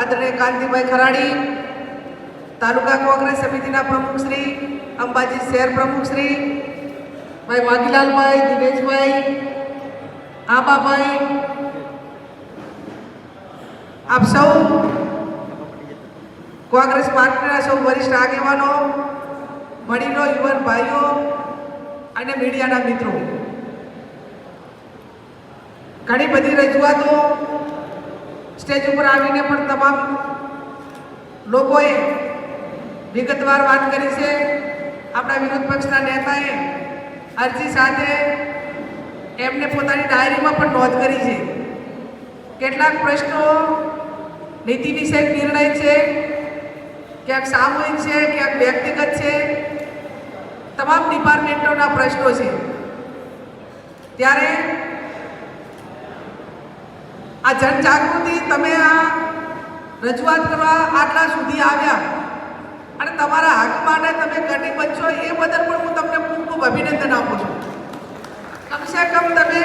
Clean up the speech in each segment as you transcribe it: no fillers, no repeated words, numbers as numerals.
आदरणीय कांतिभाई खराड़ी, तालुका कांग्रेस समिति प्रमुख श्री, अंबाजी शहर प्रमुख श्री भाई मागीलाल भाई, दिनेश भाई, आबा भाई, आप सौ कांग्रेस पार्टी सौ वरिष्ठ आगेवानो, वडीलो, युवान भाईओ अने मीडियाना मित्रों, घणी बधी रजूआतो स्टेज पर आवीने पण तमाम लोकोए विगतवार बात करी छे। आपणा विरोध पक्षना नेताए अरजी साथे एमने पोतानी डायरीमां पण नोंध करी छे। કેટલાક પ્રશ્નો નીતિ વિષયક નિર્ણય છે, ક્યાંક સામૂહિક છે, ક્યાંક વ્યક્તિગત છે, તમામ ડિપાર્ટમેન્ટોના પ્રશ્નો છે। ત્યારે આ જનજાગૃતિ તમે આ રજૂઆત કરવા આટલા સુધી આવ્યા અને તમારા હક માટે તમે કટિબદ્ધ છો એ બદલ પણ હું તમને ખૂબ ખૂબ અભિનંદન આપું છું। કમસે કમ તમે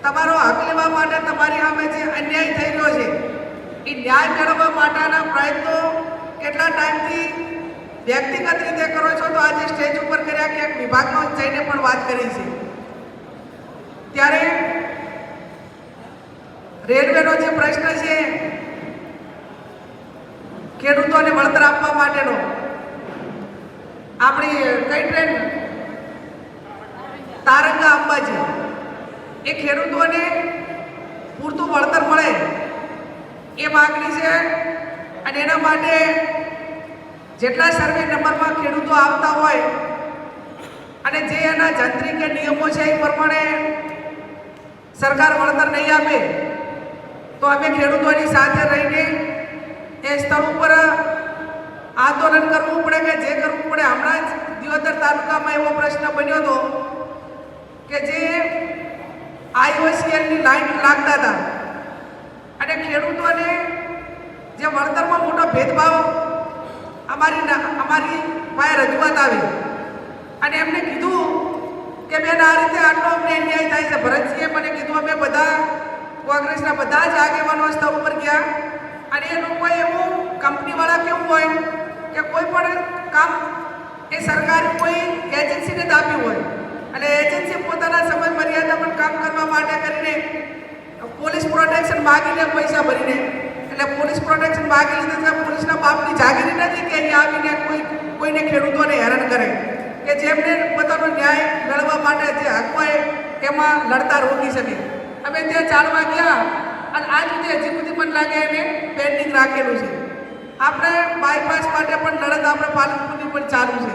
તમારો હક લેવા માટે તમારી સામે જે અન્યાય થઈ રહ્યો છે એ ન્યાય મેળવવા માટેના પ્રયત્નો કેટલા ટાઈમથી વ્યક્તિગત રીતે કરો છો તો આજે સ્ટેજ ઉપર કર્યા, ક્યાંક વિભાગમાં જઈને પણ વાત કરી છે। ત્યારે રેલવેનો જે પ્રશ્ન છે ખેડૂતોને વળતર આપવા માટેનો, આપણી કઈ ટ્રેન તારંગા અંબાજી એ ખેડૂતોને પૂરતું વળતર મળે એ માગણી છે અને એના માટે જેટલા સર્વે નંબરમાં ખેડૂતો આવતા હોય અને જે એના જંત્રી કે નિયમો છે એ પ્રમાણે સરકાર વળતર નહીં આપે તો અમે ખેડૂતોની સાથે રહીને એ સ્થળ ઉપર આંદોલન કરવું પડે કે જે કરવું પડે। હમણાં જ દિયોદર તાલુકામાં એવો પ્રશ્ન બન્યો હતો કે જે આઈઓસીએલની લાઈન લાગતા હતા અને ખેડૂતોને જે વળતરમાં મોટો ભેદભાવ અમારી પાસે રજૂઆત આવી અને એમને કીધું કે બેન આ રીતે આટલો અમને અન્યાય થાય છે। ભરતજીએ મને કીધું, અમે બધા કોંગ્રેસના બધા જ આગેવાનો સ્થળ ઉપર ગયા અને એ લોકોએ એવું કંપનીવાળા કેવું હોય કે કોઈ પણ કામ એ સરકારી કોઈ એજન્સીને જ આપ્યું હોય અને એજન્સી પોતાના સમય મર્યાદા પણ કામ કરવા માટે કરીને પોલીસ પ્રોટેક્શન માગીને પૈસા ભરીને, એટલે પોલીસ પ્રોટેક્શન માગી લીધું તો પોલીસના બાપની જાગીરી નથી કે અહીંયા આવીને કોઈને ખેડૂતોને હેરાન કરે કે જેમને પોતાનો ન્યાય મેળવવા માટે જે હક હોય એમાં લડતા રોકી શકે। અમે ત્યાં ચાલવા ગયા અને આજ સુધી હજી સુધી મને લાગે એને પેન્ડિંગ રાખેલું છે। આપણે બાયપાસ માટે પણ લડત આપણે પાલનપુરની પણ ચાલુ છે।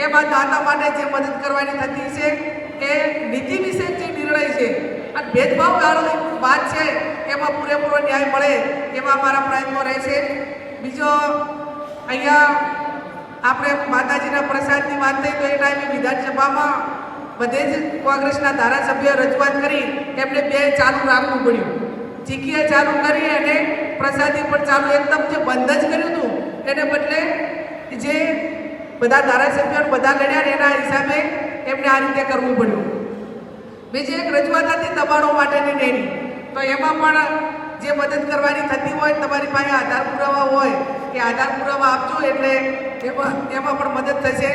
એમાં દાતા માટે જે મદદ કરવાની થતી છે એ નીતિ વિશે જે નિર્ણય છે અને ભેદભાવ વાળો વાત છે એમાં પૂરેપૂરો ન્યાય મળે એવા અમારા પ્રયત્નો રહેશે। બીજો અહીંયા આપણે માતાજીના પ્રસાદની વાત થઈ તો એ ટાઈમે વિધાનસભામાં બધે જ કોંગ્રેસના ધારાસભ્ય રજૂઆત કરી એમને બે ચાલુ રાખવું પડ્યું। ચીકીએ ચાલુ કરી અને પ્રસાદી પણ ચાલુ એકદમ જે બંધ જ કર્યું હતું એને બદલે જે બધા ધારાસભ્યો બધા લડ્યા એના હિસાબે એમને આ રીતે કરવું પડ્યું। બીજી એક રજૂઆત હતી દબાણો માટેની નેની, તો એમાં પણ જે મદદ કરવાની થતી હોય તમારી પાસે આધાર પુરાવા હોય કે આધાર પુરાવા આપજો એટલે એમાં પણ મદદ થશે।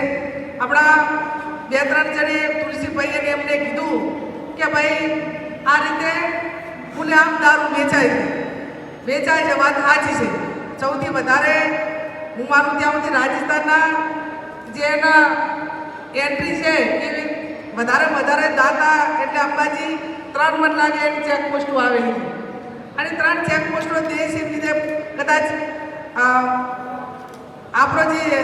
આપણા બે ત્રણ જણે તુલસીભાઈએ એમને કીધું કે ભાઈ આ રીતે ખુલ્લેઆમ દારૂ વેચાય છે, વાત સાચી છે। સૌથી વધારે હું માનું ત્યાં સુધી રાજસ્થાનના જે એના એન્ટ્રી છે એ વધારે દાતા એટલે અંબાજી 3 મન લાગે એની ચેકપોસ્ટો આવેલી છે અને 3 ચેકપોસ્ટો દેશી રીતે કદાચ આપણો જે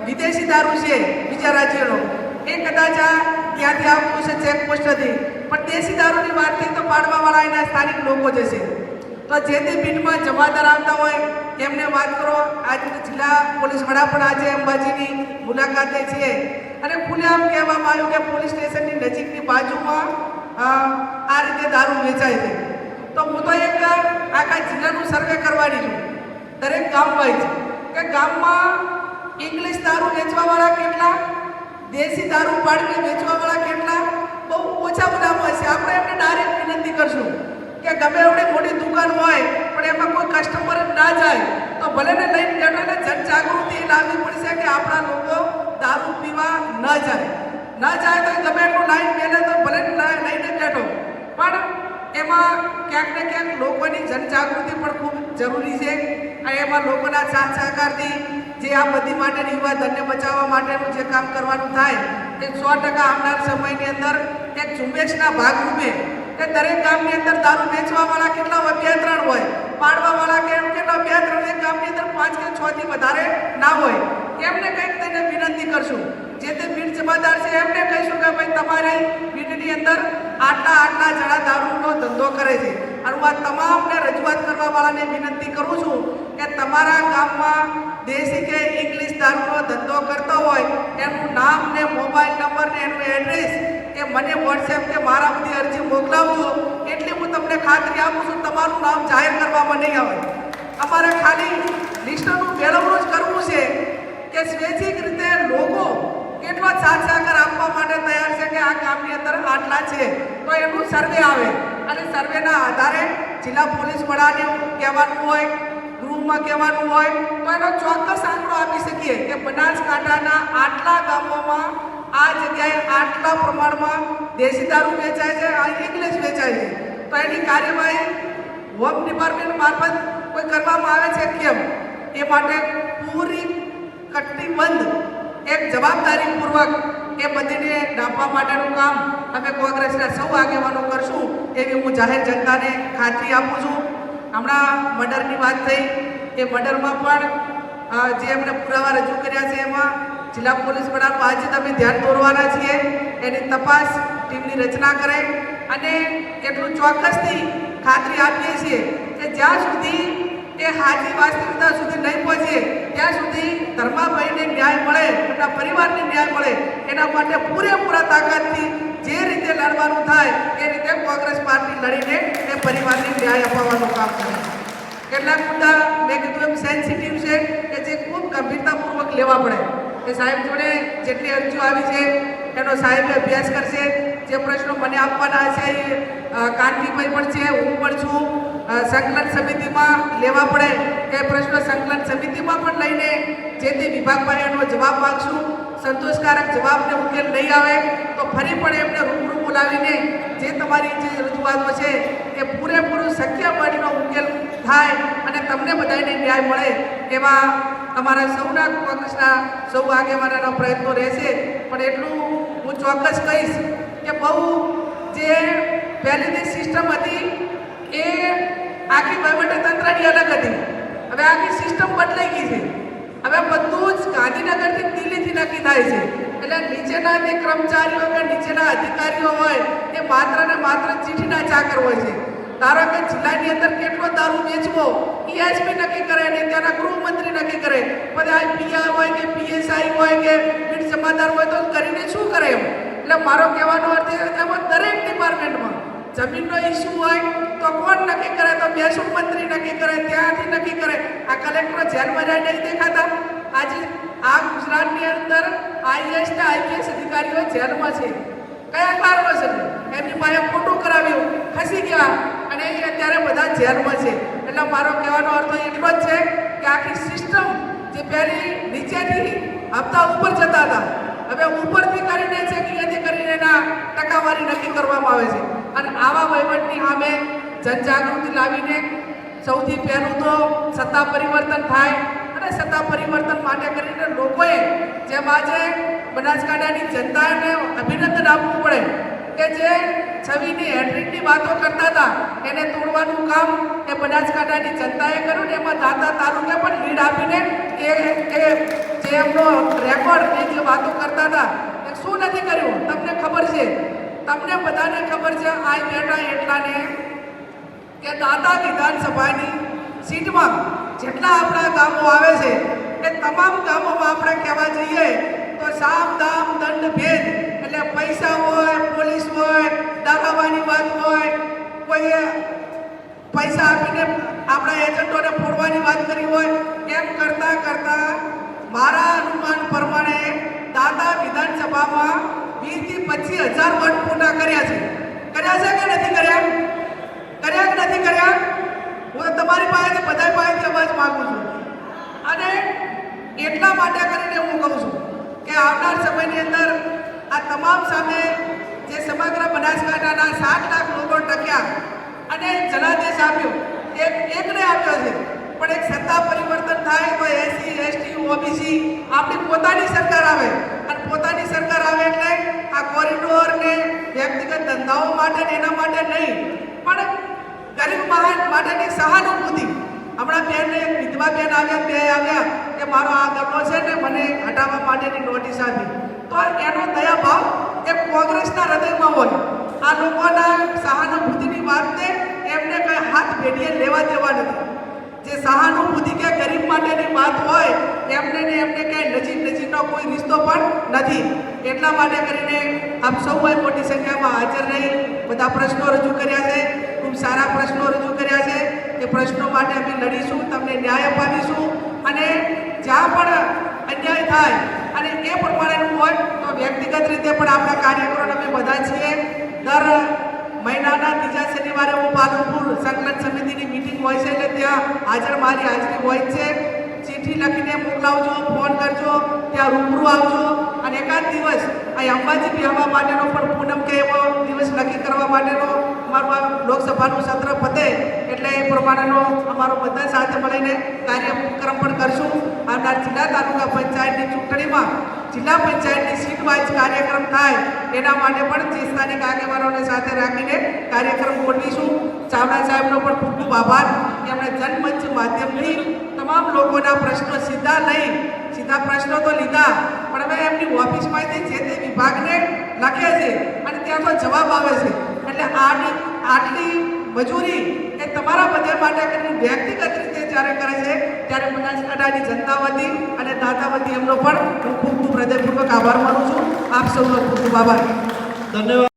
વિદેશી દારૂ છે બીજા રાજ્યનો એ કદાચ ત્યાંથી આવતું છે ચેકપોસ્ટથી, પણ દેશી દારૂની વાત થઈ તો પાડવાવાળા એના સ્થાનિક લોકો જશે। તો જે તે બીટમાં જમાદાર આવતા હોય એમને વાત કરો। આજે જિલ્લા પોલીસ વડા પણ આજે અંબાજીની મુલાકાતે છે અને ખુલ્લેઆમ કહેવામાં આવ્યું કે પોલીસ સ્ટેશનની નજીકની બાજુમાં આ રીતે દારૂ વેચાય છે। તો હું તો એક આખા જિલ્લાનું સર્વે કરવાની છું દરેક ગામ વાઇઝ કે ગામમાં ઇંગ્લિશ દારૂ વેચવાવાળા કેટલા, દેશી દારૂ પાડીને વેચવાવાળા કેટલા, બહુ ઓછા ગુનામાં હશે। આપણે એમને ડાયરેક્ટ વિનંતી કરશું કે ગમે એવડી મોટી દુકાન હોય પણ એમાં કોઈ કસ્ટમર ના જાય જનજાગૃતિ લાવવી પડશે કે આપણા લોકો દારૂ પીવા ન જાય તો ગમે એટલું લાઈન મેલે તો ભલે લઈને બેઠો, પણ એમાં ક્યાંક ને ક્યાંક લોકોની જનજાગૃતિ પણ ખૂબ જરૂરી છે. અને એમાં લોકોના સાથ સહકારથી જે આ બધી માટેની યુવા ધનને બચાવવા માટેનું જે કામ કરવાનું થાય એ 100% આવનાર સમયની અંદર એક ઝુંબેશના ભાગરૂપે કે દરેક ગામની અંદર દારૂ વેચવાવાળા કેટલા હોય, 2-3 હોય, પાડવાવાળા કે કેટલા 2-3 એક ગામની અંદર 5 કે 6 થી વધારે ના હોય. એમને કંઈક તેને વિનંતી કરશું, જે તે બીડ જમાદાર છે એમને કહીશું કે ભાઈ તમારી બીડની અંદર આટલા જણા દારૂનો ધંધો કરે છે. અને હું આ તમામને રજૂઆત કરવાવાળાને વિનંતી કરું છું કે તમારા ગામમાં દેશી કે ઇંગ્લિશ દારૂનો ધંધો કરતો હોય એનું નામ ને મોબાઈલ નંબર ને એનું એડ્રેસ એ મને વોટ્સએપ કે મારા બધી અરજી મોકલાવજો, એટલી હું તમને ખાતરી આપું છું તમારું નામ જાહેર કરવામાં નહીં આવે. અમારે ખાલી લિસ્ટનું મેળવણું જ કરવું છે કે સ્વૈચ્છિક રીતે લોકો કેટલો સાથ સહકાર આપવા માટે તૈયાર છે કે આ ગામની અંદર આટલા છે, તો એનું સર્વે આવે અને સર્વેના આધારે જિલ્લા પોલીસ વડાને કહેવાનું હોય, ગૃહમાં કહેવાનું હોય તો એનો ચોક્કસ આંકડો આપી શકીએ કે બનાસકાંઠાના આટલા ગામોમાં આ જગ્યાએ આટલા પ્રમાણમાં દેશી દારૂ વેચાય છે, આ ઇંગ્લિશ વેચાય છે. તો એની કાર્યવાહી હોમ ડિપાર્ટમેન્ટ મારફત કોઈ કરવામાં આવે છે કેમ, એ માટે પૂરી કટિબંધ એક જવાબદારીપૂર્વક એ બધીને ડાપવા માટેનું કામ અમે કોંગ્રેસના સૌ આગેવાનો કરશું એવી હું જાહેર જનતાને ખાતરી આપું છું. હમણાં મર્ડરની વાત થઈ, એ મર્ડરમાં પણ જે એમણે પુરાવા રજૂ કર્યા છે એમાં જિલ્લા પોલીસ વડાનું આજે તમે ધ્યાન દોરવાના છીએ, એની તપાસ ટીમની રચના કરે અને એટલું ચોક્કસથી ખાતરી આપીએ છીએ કે જ્યાં સુધી એ હાજી વાસ્તવિકતા સુધી નહીં પહોંચે ત્યાં સુધી ધર્માભાઈને ન્યાય મળે, એમના પરિવારને ન્યાય મળે, એના માટે પૂરેપૂરા તાકાતથી જે રીતે લડવાનું થાય એ રીતે કોંગ્રેસ પાર્ટી લડીને એ પરિવારને ન્યાય અપાવવાનું કામ કરે. કેટલાક મુદ્દા મેં કીધું એમ સેન્સિટિવ છે કે જે ખૂબ ગંભીરતાપૂર્વક લેવા પડે. એ સાહેબ જોડે જેટલી અરજીઓ આવી છે એનો સાહેબે અભ્યાસ કરશે. જે પ્રશ્નો મને આપવાના હશે એ કાનજીભાઈ પણ છે, હું પણ છું, સંકલન સમિતિમાં લેવા પડે એ પ્રશ્નો સંકલન સમિતિમાં પણ લઈને જે તે વિભાગમાં એનો જવાબ માગશું. સંતોષકારક જવાબને ઉકેલ નહીં આવે તો ફરી પણ એમને રૂબરૂ બોલાવીને જે તમારી જે રજૂઆતો છે એ પૂરેપૂરું શક્ય મળીનો ઉકેલ થાય અને તમને બધાને ન્યાય મળે એવા અમારા સૌના કોંગ્રેસના સૌ આગેવાનોનો પ્રયત્નો રહેશે. પણ એટલું હું ચોક્કસ કહીશ કે બહુ જે પહેલીની સિસ્ટમ હતી એ આખી વહીવટીતંત્રની અલગ હતી, હવે આખી સિસ્ટમ બદલાઈ ગઈ છે. હવે બધું જ ગાંધીનગરથી દિલ્હીથી નક્કી થાય છે. એટલે નીચેના જે કર્મચારીઓ કે નીચેના અધિકારીઓ હોય એ માત્ર ને માત્ર ચીઠીના ચાકર હોય છે. ધારો કે જિલ્લાની અંદર કેટલો દારૂ વેચવો એએસપી નક્કી કરે ને ત્યાંના ગૃહમંત્રી નક્કી કરે, બધા પીઆઈ હોય કે પીએસઆઈ હોય કે બીડ જમાદાર હોય તો કરીને શું કરે એમ. એટલે મારો કહેવાનો અર્થ એમાં દરેક ડિપાર્ટમેન્ટમાં જમીનનો ઇસ્યુ હોય તો કોણ નક્કી કરે, તો મહેસૂલ મંત્રી નક્કી કરે, ત્યાંથી નક્કી કરે. આ કલેક્ટર જેલમાં જાય નહીં દેખાતા? આજે આ ગુજરાતની અંદર આઈએએસ ને આઈપીએસ અધિકારીઓ જેલમાં છે. કયા કારણોસર? એમની પાસે ખોટું કરાવ્યું, ખસી ગયા અને એ અત્યારે બધા જેલમાં છે. એટલે મારો કહેવાનો અર્થ એટલો જ છે કે આખી સિસ્ટમ જે પહેલી નીચેથી હપ્તા ઉપર જતા હતા હવે ઉપરથી કરીને છે કે અહીંયાથી કરીને એના ટકાવારી નક્કી કરવામાં આવે છે. અને આવા વહીવટની સામે જનજાગૃતિ લાવીને સૌથી પહેલું તો સત્તા પરિવર્તન થાય અને સત્તા પરિવર્તન માટે કરીને લોકોએ જેમ આજે બનાસકાંઠાની જનતાને અભિનંદન આપવું પડે કે જે છબીની હેડ્રિકની વાતો કરતા હતા એને તોડવાનું કામ એ બનાસકાંઠાની જનતાએ કર્યું ને એમાં દાંતા તાલુકે પણ લીડ આપીને એ જે એમનો રેકોર્ડ એ જે વાતો કરતા હતા એ શું નથી કર્યું તમને ખબર છે, તમને બધાને ખબર છે. આ બેઠા એટલાને કે દાંતા વિધાનસભાની સીટમાં જેટલા આપણા ગામો આવે છે એ તમામ ગામોમાં આપણે કહેવા જઈએ તો સામ દામ દંડ ભેદ એટલે પૈસા હોય, પોલીસ હોય, દારૂવાની વાત હોય, કોઈ પૈસા આપીને આપણા એજન્ટોને ફોડવાની વાત કરી હોય, એમ કરતાં કરતાં મારા અનુમાન પ્રમાણે દાંતા વિધાનસભામાં 20 થી 25,000 વોટ પૂરા કર્યા છે. કર્યા છે કે નથી કર્યા? કર્યા કે નથી કર્યા? હું તમારી પાસેથી બધા પાસેથી અવાજ માગું છું. અને એટલા માટે કરીને હું કહું છું કે આવનાર સમયની અંદર આ તમામ સામે જે સમગ્ર બનાસકાંઠાના 7 લાખ લોકો ટક્યા અને જનાદેશ આપ્યો એકને આપ્યો છે, પણ એક સત્તા પરિવર્તન થાય તો એસસી એસટી ઓબીસી આપણી પોતાની સરકાર આવે અને પોતાની સરકાર આવે એટલે આ કોરિડોર ને વ્યક્તિગત ધંધાઓ માટે ને એના માટે નહીં, પણ ગરીબ માટેની સહાનુભૂતિ. હમણાં બેનને એક વિધવા બેન આવ્યા, બે આવ્યા કે મારો આ ગલ્લો છે ને મને હટાવવા માટેની નોટિસ આપી, તો એનો દયાભાવ એ કોંગ્રેસના હૃદયમાં હોય. આ લોકોના સહાનુભૂતિની વાતને એમને કંઈ હાથ ભેટીએ લેવા દેવા નથી. જે સહાનુભૂતિ કે ગરીબ માટેની વાત હોય એમને ક્યાંય નજીકનો કોઈ રિશ્તો પણ નથી. એટલા માટે કરીને આપ સૌએ મોટી સંખ્યામાં હાજર રહી બધા પ્રશ્નો રજૂ કર્યા છે, ખૂબ સારા પ્રશ્નો રજૂ કર્યા છે. એ પ્રશ્નો માટે અમે લડીશું, તમને ન્યાય અપાવીશું અને જ્યાં પણ અન્યાય થાય અને એ પ્રમાણેનું હોય તો વ્યક્તિગત રીતે પણ આપણા કાર્યકરોને અમે બધા છીએ. દર મહિનાના ત્રીજા શનિવારે હું પાલનપુર સંકલન સમિતિની મીટિંગ હોય છે એટલે ત્યાં મારી હાજરી હોય છે. ચિઠ્ઠી લખીને મોકલાવજો, ફોન કરજો, ત્યાં રૂબરૂ આવજો અને એકાદ દિવસ અહીં અંબાજી બેહવા માટેનો પણ પૂનમ કે એવો દિવસ નક્કી કરવા માટેનો અમારું લોકસભાનું સત્ર પતે એટલે એ પ્રમાણેનો અમારો બધા સાથે મળીને કાર્યક્રમ પણ કરશું. આવનાર જિલ્લા તાલુકા પંચાયતની ચૂંટણીમાં જિલ્લા પંચાયતની સીટ વાઇઝ કાર્યક્રમ થાય એના માટે પણ જે સ્થાનિક આગેવાનોને સાથે રાખીને કાર્યક્રમ ગોઠવીશું. ચાવડા સાહેબનો પણ ખૂબ ખૂબ આભાર. એમણે જનમંચ માધ્યમથી તમામ લોકોના પ્રશ્નો સીધા પ્રશ્નો તો લીધા, પણ હવે એમની ઓફિસમાંથી જે તે વિભાગને લખે છે અને ત્યાં તો જવાબ આવે છે. એટલે આટલી મજૂરી એ તમારા બધા માટે કરીને વ્યક્તિગત રીતે જ્યારે કરે છે ત્યારે બનાસકાંઠાની જનતા વતી અને દાતા વતી એમનો પણ હું ખૂબ ખૂબ હૃદયપૂર્વક આભાર માનું છું. આપ સૌનો ખૂબ ખૂબ આભાર. ધન્યવાદ.